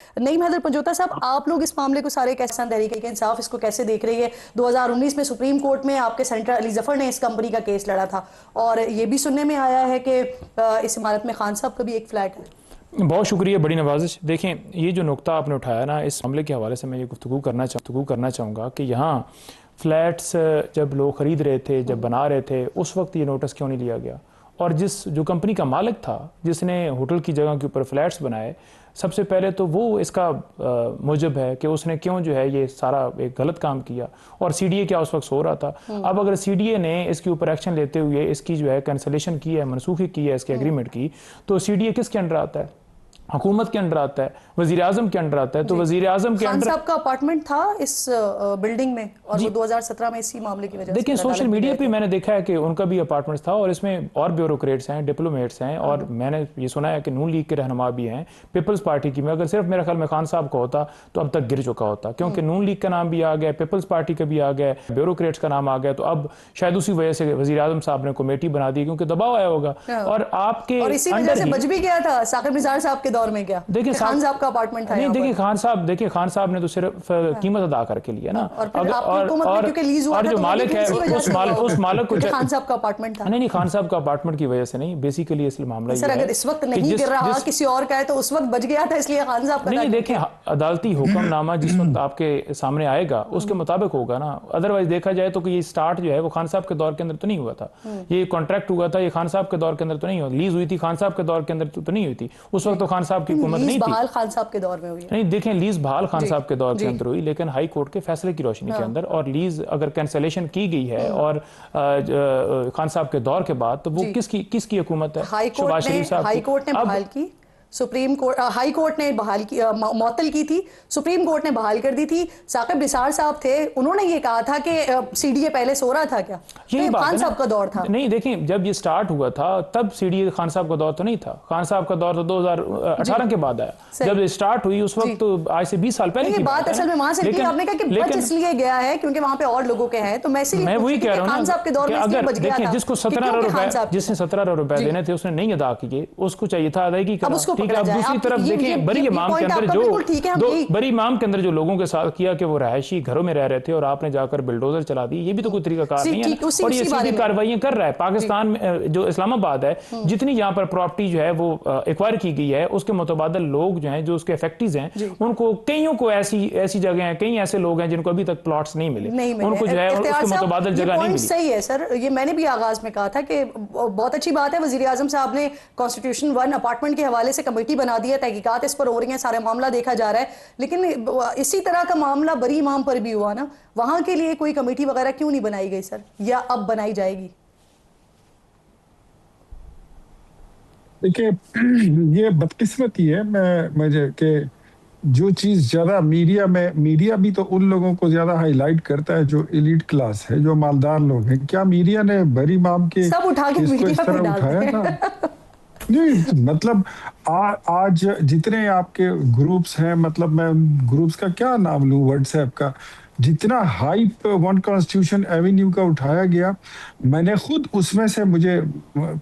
نعیم حیدر پنجوتا صاحب، آپ لوگ اس معاملے کو سارے کیسے تحریک انصاف اس کو کیسے دیکھ رہی ہے؟ 2019 میں سپریم کورٹ میں آپ کے سینیٹر علی ظفر نے اس کمپنی کا کیس لڑا تھا، اور یہ بھی سننے میں آیا ہے کہ اس عمارت میں خان صاحب کا بھی ایک فلیٹ ہے۔ بہت شکریہ، بڑی نوازش۔ دیکھیں، یہ جو نقطہ آپ نے اٹھایا نا، اس معاملے کے حوالے سے میں یہ گفتگو کرنا چاہوں گا کہ یہاں فلیٹس جب لوگ خرید رہے تھے، جب بنا رہے تھے، اس وقت یہ نوٹس کیوں نہیں لیا گیا؟ اور جو کمپنی کا مالک تھا، جس نے ہوٹل کی جگہ کے اوپر فلیٹس بنائے، سب سے پہلے تو وہ اس کا موجب ہے کہ اس نے کیوں جو ہے یہ سارا ایک غلط کام کیا، اور سی ڈی اے کیا اس وقت سو رہا تھا۔ اب اگر سی ڈی اے نے اس کے اوپر ایکشن لیتے ہوئے اس کی جو ہے کینسلیشن کی ہے، منسوخی کی ہے اس کے ایگریمنٹ کی، تو سی ڈی اے کس کے انڈر آتا ہے؟ حکومت کے انڈر آتا ہے، وزیر اعظم کے انڈر آتا ہے۔ تو وزیر اعظم کے خان انڈر صاحب کا اپارٹمنٹ تھا اس بلڈنگ میں، اور وہ 2017 میں اسی معاملے کی وجہ سے دیکھیں، سوشل میڈیا پہ میں نے دیکھا ہے کہ ان کا بھی اپارٹمنٹس تھا، اور اس میں اور بیوروکریٹس ہیں، ڈپلومیٹس ہیں، اور میں نے یہ سنا ہے کہ نون لیگ کے رہنما بھی ہیں، پیپلز پارٹی کی۔ میں اگر صرف میرے خیال میں خان صاحب کا ہوتا تو اب تک گر چکا ہوتا، کیونکہ نون لیگ کا نام بھی آ گیا، پیپلز پارٹی کا بھی آ گیا، بیوروکریٹس کا نام آ گیا، تو اب شاید اسی وجہ سے وزیر اعظم صاحب نے کمیٹی بنا دی، کیونکہ دباؤ آیا ہوگا۔ اور آپ کے اور اسی وجہ سے بچ بھی گیا تھا ثاقب نثار صاحب کے دور میں، کیا خان صاحب کا اپارٹمنٹ تھا؟ نہیں، دیکھیں خان صاحب نے تو صرف قیمت ادا کر کے لیا نا، اور جو مالک ہے اس مالک کو خان صاحب کا اپارٹمنٹ تھا۔ نہیں، خان صاحب کا اپارٹمنٹ کی وجہ سے نہیں، بیسیکلی اس معاملہ یہ ہے اگر اس وقت نہیں گر رہا کسی اور کا ہے تو اس وقت بچ گیا تھا، اس لیے خان صاحب کا۔ نہیں، دیکھیں، عدالتی حکم نامہ جس وقت آپ کے سامنے آئے گا اس کے مطابق ہوگا نا۔ ادروائز دیکھا جائے تو کہ یہ سٹارٹ جو ہے وہ خان صاحب کے دور کے اندر تو نہیں ہوا تھا، یہ کانٹریکٹ ہوا تھا، یہ خان صاحب کے دور کے اندر تو نہیں ہوا، لیز ہوئی تھی خان صاحب کے دور کے اندر تو نہیں ہوئی تھی، اس وقت تو خان صاحب کی حکومت نہیں تھی۔ بحال خان صاحب کے دور میں ہوئی ہے۔ نہیں، دیکھیں، لیز بحال خان صاحب کے دور کے اندر ہوئی، لیکن ہائی کورٹ کے فیصلے کی روشنی کے اندر، اور لیز اگر کینسلیشن کی گئی ہے اور خان صاحب کے دور کے بعد، تو وہ کس کی حکومت ہے؟ شہباز شریف صاحب کی۔ ہائی کورٹ نے بحال کی، سپریم کورٹ، ہائی کورٹ نے بحال کی، معطل کی تھی، سپریم کورٹ نے بحال کر دی تھی۔ ثاقب نثار صاحب تھے، انہوں نے یہ کہا تھا کہ سی ڈی اے پہلے سو رہا تھا، کیا یہ خان صاحب کا دور تھا؟ نہیں، دیکھیں، جب یہ سٹارٹ ہوا تھا تب سی ڈی اے خان صاحب کا دور تو نہیں تھا، خان صاحب کا دور تو 2018 کے بعد آیا، جب یہ سٹارٹ ہوئی اس وقت تو آج سے 20 سال پہلے کی بات اصل میں وہاں سے تھی۔ آپ نے کہا کہ بچ اس لیے گیا ہے کیونکہ وہاں پہ اور لوگوں کے ہیں، تو میں وہی کہہ رہا ہوں خان صاحب کے دور میں اس لیے بچ گیا تھا۔ جس کو 17 ارب روپے دینے تھے اس نے نہیں ادا کیے، اس کو چاہیے تھا ادائیگی کرنا، ٹھیک ہے۔ اب دوسری طرف دیکھیں، بری امام کے اندر جو لوگوں کے ساتھ کیا کہ وہ رہائشی گھروں میں رہ رہے تھے اور آپ نے جا کر بلڈوزر چلا دی، یہ بھی تو کوئی طریقہ کار نہیں ہے، اور یہ سیدھی کارروائیاں کر رہا ہے۔ پاکستان میں جو اسلام آباد ہے، جتنی یہاں پر پراپرٹی جو ہے وہ ایکوائر کی گئی ہے، اس کے متبادل لوگ جو ہیں، جو اس کے افیکٹیز ہیں، ان کو کئیوں کو ایسی جگہ ہیں، کئی ایسے لوگ ہیں جن کو ابھی تک پلاٹس نہیں ملے، ان کو جو ہے اس کے متبادل جگہ نہیں ملی۔ صحیح ہے سر، یہ میں نے بھی آغاز میں کہا تھا کہ بہت اچھی بات ہے، وزیر اعظم صاحب نے کانسٹیٹیوشن 1 اپارٹمنٹ کے حوالے سے کمیٹی بنا دی ہے، تحقیقات اس پر ہو رہی ہیں، سارے معاملہ دیکھا جا رہا ہے، لیکن اسی طرح کا معاملہ بری امام پر بھی ہوا نا، وہاں کے لیے کوئی کمیٹی وغیرہ کیوں نہیں بنائی گئی سر، یا اب بنائی جائے گی؟ دیکھیں، یہ بدقسمتی ہے مجھے کہ جو چیز زیادہ میڈیا بھی تو ان لوگوں کو زیادہ ہائی لائٹ کرتا ہے جو ایلیٹ کلاس ہے، جو مالدار لوگ ہیں۔ کیا میڈیا نے بری امام کے سب اٹھا کے اس کو اس طرح اٹھایا تھا؟ نہیں، مطلب آج جتنے آپ کے گروپس ہیں، مطلب میں گروپس کا کیا نام لوں، واٹس ایپ کا، جتنا ہائپ ون کانسٹیٹیوشن ایوینیو کا اٹھایا گیا، میں نے خود اس میں سے مجھے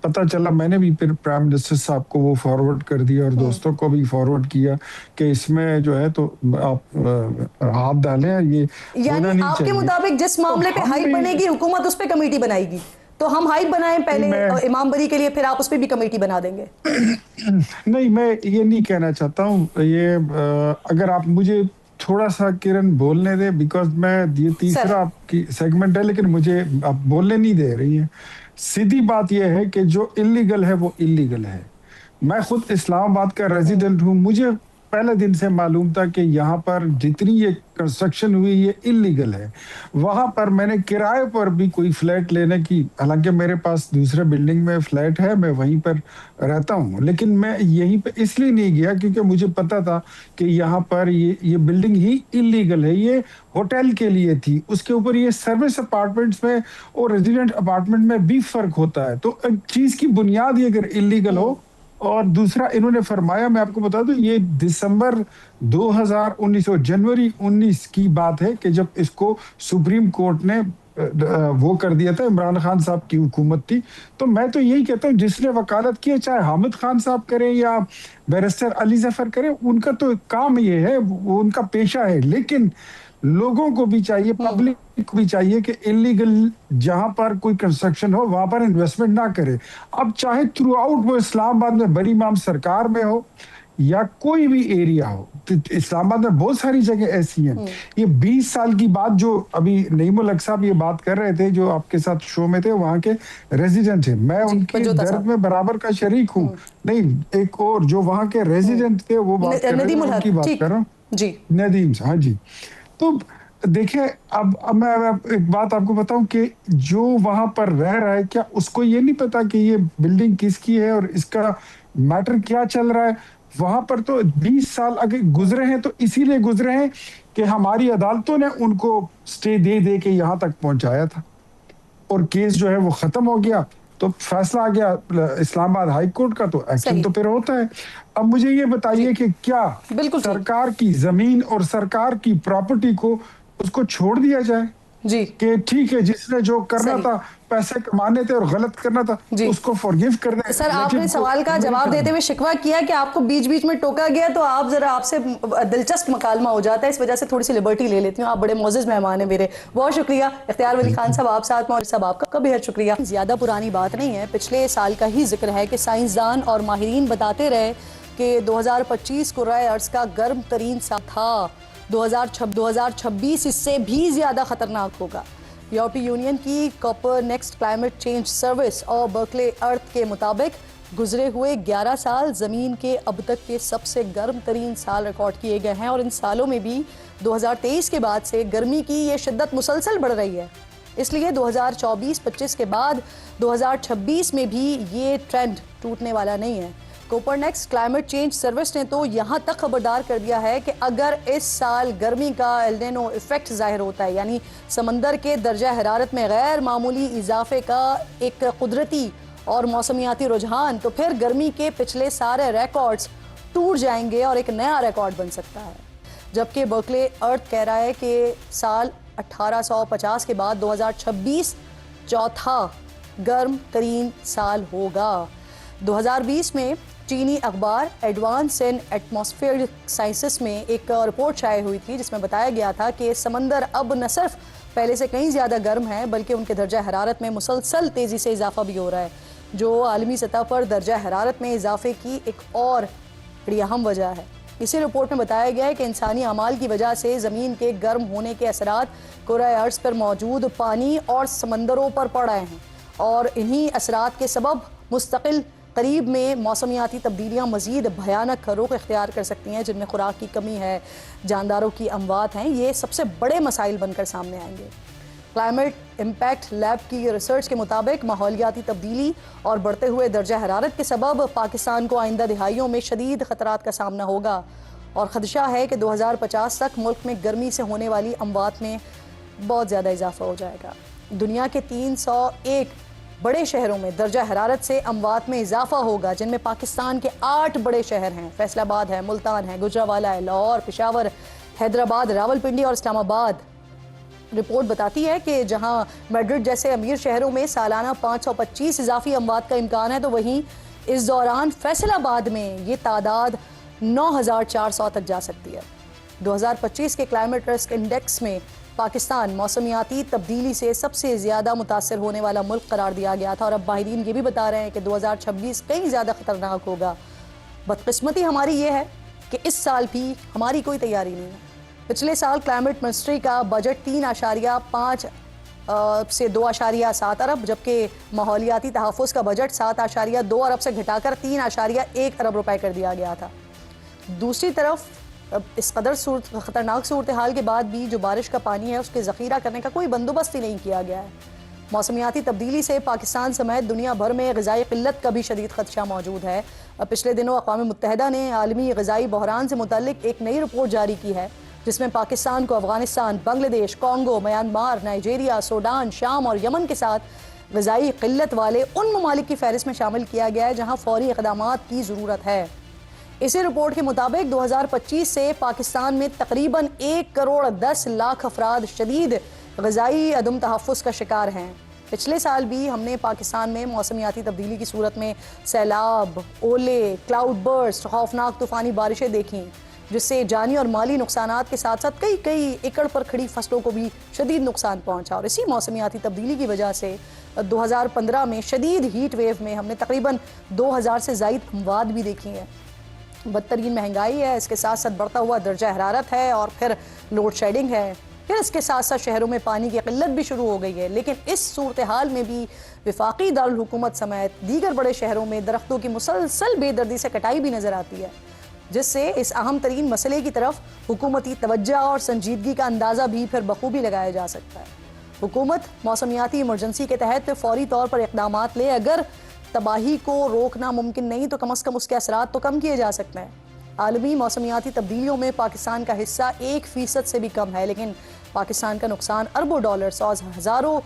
پتا چلا، میں نے بھی پھر پرائم منسٹر صاحب کو وہ فارورڈ کر دیا اور دوستوں کو بھی فارورڈ کیا کہ اس میں جو ہے تو آپ ہاتھ ڈالیں، یہ یعنی آپ کے مطابق جس معاملے پہ ہائپ بنے گی حکومت اس پہ کمیٹی بنائے گی، تو ہم ہائپ بنائیں پہلے امام بری کے لیے، پھر آپ اس پہ بھی کمیٹی بنا دیں گے؟ نہیں، میں یہ نہیں کہنا چاہتا ہوں، یہ اگر آپ مجھے تھوڑا سا کرن بولنے دیں، بیکاز میں یہ تیسرا آپ کی سیگمنٹ ہے، لیکن مجھے آپ بولنے نہیں دے رہی ہیں۔ سیدھی بات یہ ہے کہ جو انلیگل ہے وہ انلیگل ہے۔ میں خود اسلام آباد کا ریزیڈنٹ ہوں، مجھے پہلے دن سے معلوم تھا کہ یہاں پر جتنی یہ کنسٹرکشن ہوئی یہ انلیگل ہے۔ وہاں پر میں نے کرائے پر بھی کوئی فلیٹ لینے کی، حالانکہ میرے پاس دوسرے بلڈنگ میں فلیٹ ہے، میں وہیں پر رہتا ہوں، لیکن میں یہیں پہ اس لیے نہیں گیا کیونکہ مجھے پتا تھا کہ یہاں پر یہ بلڈنگ ہی انلیگل ہے، یہ ہوٹل کے لیے تھی، اس کے اوپر یہ سروس اپارٹمنٹس میں اور ریزیڈنٹ اپارٹمنٹ میں بھی فرق ہوتا ہے۔ تو ایک چیز کی بنیاد یہ اگر انلیگل ہو، اور دوسرا انہوں نے فرمایا، میں آپ کو بتا دوں، یہ دسمبر 2019 جنوری 19 کی بات ہے کہ جب اس کو سپریم کورٹ نے وہ کر دیا تھا, عمران خان صاحب کی حکومت تھی. تو میں تو یہی کہتا ہوں جس نے وکالت کی ہے, چاہے حامد خان صاحب کریں یا بیرسٹر علی ظفر کریں, ان کا تو کام یہ ہے, وہ ان کا پیشہ ہے. لیکن لوگوں کو بھی چاہیے, پبلک کو بھی چاہیے کہ انلیگل جہاں پر کوئی کنسٹرکشن ہو وہاں پر انویسٹمنٹ نہ کرے. اب چاہے تھرو آؤٹ وہ اسلام آباد میں بڑی امام سرکار میں ہو یا کوئی بھی ایریا ہو, اسلام آباد میں بہت ساری جگہ ایسی ہیں. یہ 20 سال کی بات جو ابھی نعیم الحق صاحب یہ بات کر رہے تھے, جو آپ کے ساتھ شو میں تھے, وہاں کے ریزیڈنٹ ہیں, میں ان کے درد میں برابر کا شریک ہوں. نہیں, ایک اور جو وہاں کے ریزیڈنٹ تھے وہ بات کر رہے ہیں, ان کی بات کر رہا ہوں, جی ندیم. ہاں جی. تو دیکھیں, اب میں ایک بات آپ کو بتاؤں کہ جو وہاں پر رہ رہا ہے, کیا اس کو یہ نہیں پتا کہ یہ بلڈنگ کس کی ہے اور اس کا میٹر کیا چل رہا ہے؟ وہاں پر تو 20 سال اگر گزرے ہیں تو اسی لیے گزرے ہیں کہ ہماری عدالتوں نے ان کو سٹے دے دے کے یہاں تک پہنچایا تھا, اور کیس جو ہے وہ ختم ہو گیا, تو فیصلہ آ گیا اسلام آباد ہائی کورٹ کا, تو ایکشن تو پھر ہوتا ہے. اب مجھے یہ بتائیے کہ کیا سرکار کی زمین اور سرکار کی پراپرٹی کو اس کو چھوڑ دیا جائے جی کہ ٹھیک ہے جس نے جو کرنا تھا, پیسے کمانے تھے اور غلط کرنا تھا, اس کو فورگیو کر دیں. سر, آپ نے سوال کا جواب دیتے ہوئے شکوہ کیا کہ آپ کو بیچ بیچ میں ٹوکا گیا, تو آپ ذرا, آپ سے دلچسپ مکالمہ ہو جاتا ہے, اس وجہ سے تھوڑی سی لبرٹی لے لیتی ہوں. آپ بڑے معزز مہمان ہیں میرے, بہت شکریہ. اختیار ولی خان صاحب آپ ساتھ میں, اور صاحب آپ کا بہت شکریہ. زیادہ پرانی بات نہیں ہے, پچھلے سال کا ہی ذکر ہے کہ سائنسدان اور ماہرین بتاتے رہے کہ 2025 کرۂ ارض کا گرم ترین سال تھا. 2026 اس سے بھی زیادہ خطرناک ہوگا. یورپی یونین کی Copernicus Climate Change Service اور برکلے ارتھ کے مطابق گزرے ہوئے 11 سال زمین کے اب تک کے سب سے گرم ترین سال ریکارڈ کیے گئے ہیں, اور ان سالوں میں بھی 2023 کے بعد سے گرمی کی یہ شدت مسلسل بڑھ رہی ہے. اس لیے 2024-25 کے بعد 2026 میں بھی یہ ٹرینڈ ٹوٹنے والا نہیں ہے. کوپرنیکس کلائمیٹ چینج سروس نے تو یہاں تک خبردار کر دیا ہے کہ اگر اس سال گرمی کا ایل نینو ایفیکٹ ظاہر ہوتا ہے, یعنی سمندر کے درجہ حرارت میں غیر معمولی اضافے کا ایک قدرتی اور موسمیاتی رجحان, تو پھر گرمی کے پچھلے سارے ریکارڈز ٹوٹ جائیں گے اور ایک نیا ریکارڈ بن سکتا ہے. جبکہ برکلے ارتھ کہہ رہا ہے کہ سال 1850 کے بعد 2026 چوتھا گرم ترین سال ہوگا. 2020 میں چینی اخبار ایڈوانس ان ایٹماسفیئرک سائنسز میں ایک رپورٹ شائع ہوئی تھی, جس میں بتایا گیا تھا کہ سمندر اب نہ صرف پہلے سے کہیں زیادہ گرم ہے, بلکہ ان کے درجہ حرارت میں مسلسل تیزی سے اضافہ بھی ہو رہا ہے, جو عالمی سطح پر درجہ حرارت میں اضافے کی ایک اور بڑی اہم وجہ ہے. اسی رپورٹ میں بتایا گیا ہے کہ انسانی اعمال کی وجہ سے زمین کے گرم ہونے کے اثرات کرۂ ارض پر موجود پانی اور سمندروں پر پڑ رہے ہیں, اور انہی اثرات کے سبب مستقل قریب میں موسمیاتی تبدیلیاں مزید بھیانک رخ اختیار کر سکتی ہیں, جن میں خوراک کی کمی ہے, جانداروں کی اموات ہیں. یہ سب سے بڑے مسائل بن کر سامنے آئیں گے. کلائمیٹ امپیکٹ لیب کی ریسرچ کے مطابق ماحولیاتی تبدیلی اور بڑھتے ہوئے درجہ حرارت کے سبب پاکستان کو آئندہ دہائیوں میں شدید خطرات کا سامنا ہوگا, اور خدشہ ہے کہ 2050 تک ملک میں گرمی سے ہونے والی اموات میں بہت زیادہ اضافہ ہو جائے گا. دنیا کے 301 بڑے شہروں میں درجہ حرارت سے اموات میں اضافہ ہوگا, جن میں پاکستان کے 8 بڑے شہر ہیں. فیصل آباد ہے, ملتان ہے, گجرانوالہ ہے, لاہور, پشاور, حیدرآباد, راولپنڈی اور اسلام آباد. رپورٹ بتاتی ہے کہ جہاں میڈرڈ جیسے امیر شہروں میں سالانہ 525 اضافی اموات کا امکان ہے, تو وہیں اس دوران فیصل آباد میں یہ تعداد 9400 تک جا سکتی ہے. 2025 کے کلائمیٹ رسک انڈیکس میں پاکستان موسمیاتی تبدیلی سے سب سے زیادہ متاثر ہونے والا ملک قرار دیا گیا تھا, اور اب ماہرین یہ بھی بتا رہے ہیں کہ 2026 کہیں زیادہ خطرناک ہوگا. بدقسمتی ہماری یہ ہے کہ اس سال بھی ہماری کوئی تیاری نہیں ہے. پچھلے سال کلائمیٹ منسٹری کا بجٹ 3.5 سے 2.7 ارب, جبکہ ماحولیاتی تحفظ کا بجٹ 7.2 ارب سے گھٹا کر 3.1 ارب روپے کر دیا گیا تھا. دوسری طرف اس قدر خطرناک صورتحال کے بعد بھی جو بارش کا پانی ہے اس کے ذخیرہ کرنے کا کوئی بندوبست ہی نہیں کیا گیا ہے. موسمیاتی تبدیلی سے پاکستان سمیت دنیا بھر میں غذائی قلت کا بھی شدید خدشہ موجود ہے. پچھلے دنوں اقوام متحدہ نے عالمی غذائی بحران سے متعلق ایک نئی رپورٹ جاری کی ہے, جس میں پاکستان کو افغانستان, بنگلہ دیش, کانگو, میانمار, نائجیریا, سوڈان, شام اور یمن کے ساتھ غذائی قلت والے ان ممالک کی فہرست میں شامل کیا گیا ہے جہاں فوری اقدامات کی ضرورت ہے. اسی رپورٹ کے مطابق 2025 سے پاکستان میں تقریباً 1.10 کروڑ افراد شدید غذائی عدم تحفظ کا شکار ہیں۔ پچھلے سال بھی ہم نے پاکستان میں موسمیاتی تبدیلی کی صورت میں سیلاب، اولے، کلاؤڈ برسٹ، خوفناک طوفانی بارشیں دیکھیں، جس سے جانی اور مالی نقصانات کے ساتھ ساتھ کئی ایکڑ پر کھڑی فصلوں کو بھی شدید نقصان پہنچا۔ اور اسی موسمیاتی تبدیلی کی وجہ سے 2015 میں شدید ہیٹ ویو میں ہم نے تقریباً 2000 سے زائد اموات بھی دیکھی ہیں۔ بدترین مہنگائی ہے، اس کے ساتھ ساتھ بڑھتا ہوا درجہ حرارت ہے، اور پھر لوڈ شیڈنگ ہے، پھر اس کے ساتھ ساتھ شہروں میں پانی کی قلت بھی شروع ہو گئی ہے۔ لیکن اس صورتحال میں بھی وفاقی دارالحکومت سمیت دیگر بڑے شہروں میں درختوں کی مسلسل بے دردی سے کٹائی بھی نظر آتی ہے، جس سے اس اہم ترین مسئلے کی طرف حکومتی توجہ اور سنجیدگی کا اندازہ بھی پھر بخوبی لگایا جا سکتا ہے۔ حکومت موسمیاتی ایمرجنسی کے تحت فوری طور پر اقدامات لے، اگر تباہی کو روکنا ممکن نہیں تو کم از کم اس کے اثرات تو کم کیے جا سکتے ہیں۔ عالمی موسمیاتی تبدیلیوں میں پاکستان کا حصہ 1% سے بھی کم ہے، لیکن پاکستان کا نقصان اربوں ڈالرز اور ہزاروں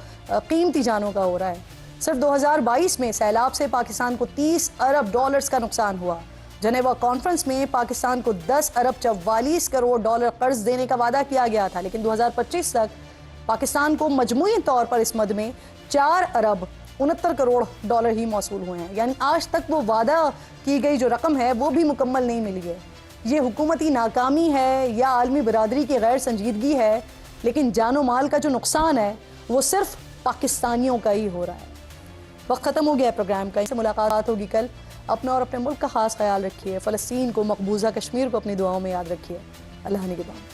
قیمتی جانوں کا ہو رہا ہے۔ صرف 2022 میں سیلاب سے پاکستان کو 30 ارب ڈالرز کا نقصان ہوا۔ جنیوا کانفرنس میں پاکستان کو 10 ارب 44 کروڑ ڈالر قرض دینے کا وعدہ کیا گیا تھا، لیکن 2025 تک پاکستان کو مجموعی طور پر اس مد میں 4 ارب 69 کروڑ ڈالر ہی موصول ہوئے ہیں، یعنی آج تک وہ وعدہ کی گئی جو رقم ہے وہ بھی مکمل نہیں ملی ہے۔ یہ حکومتی ناکامی ہے یا عالمی برادری کی غیر سنجیدگی ہے، لیکن جان و مال کا جو نقصان ہے وہ صرف پاکستانیوں کا ہی ہو رہا ہے۔ وقت ختم ہو گیا پروگرام کا، اس سے ملاقات ہوگی کل۔ اپنا اور اپنے ملک کا خاص خیال رکھیے، فلسطین کو، مقبوضہ کشمیر کو اپنی دعاؤں میں یاد رکھیے۔ اللہ نگہبان۔